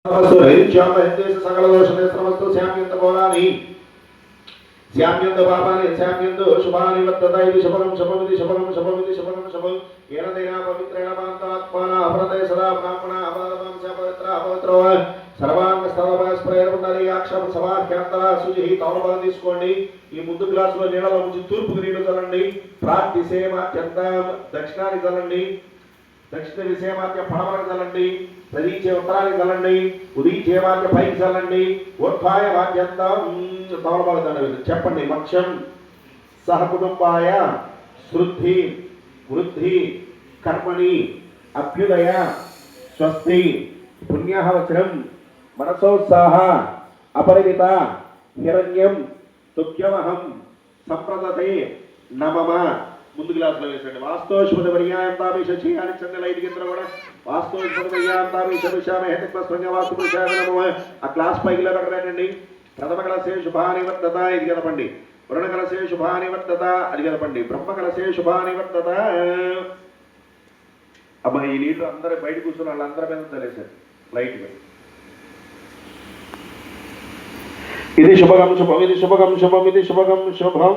सकल दोषने समस्त श्याम्यंत गौरानि श्याम्यंत पापानि श्याम्यंत शुभानि वर्तते शुभं शुभमिति शुभं शुभमिति शुभं शुभं येन देना पवित्रेण पान्तात्मना अपरते सदा ब्राह्मणा अपादमां च पवित्रा अपवित्रो सर्वांग स्तवः स्प्रेयर्मण्डली अक्षम सवाख्यांतरा सुजिहि तौलबल తీసుకోండి ఈ ముందు గ్లాస్ లో నీళ్ళలో ముంచి తూర్పుకు నీళ్లు చల్లండి ప్రార్థిసేమాత్యంతం దక్షిణానికి చల్లండి దక్షిణ విషయమాత్య పడమరకు చల్లండి ప్రదీచే ఉత్తరానికి చల్లండి ఉదీచే వాక్య పైకి చల్లండి ఉత్థాయ వాక్యంతం తౌలబల దండ చెప్పండి మక్షం సహకుటుంబాయ శృద్ధి వృద్ధి కర్మణి అభ్యుదయ స్వస్తి పుణ్యవచనం మనసోత్సాహ అపరిమిత హిరణ్యం తుక్యమహం సంప్రదతే నమమ ముందు గ్లాసులో వేసండి వాస్తోష్పద పర్యాయంతామి శచియాని చందల ఐదుగింద్ర కూడా వాస్తోష్పద పర్యాయంతామి శమిషామి హేతుక్లస్పంగ వాస్తు పురుషాయ నమః ఆ గ్లాస్ పైకి పెట్టండి ప్రథమ కలసే శుభాని వర్తత ఇది కలపండి వరుణ కలసే శుభాని వర్తత అది కలపండి బ్రహ్మ కలసే శుభాని వర్తత అమ్మ ఈ నీళ్ళు అందరూ బయట కూర్చున్న వాళ్ళందరి మీద తెలిసారు లైట్గా ఇది శుభగం శుభం ఇది శుభగం శుభం ఇది శుభగం శుభం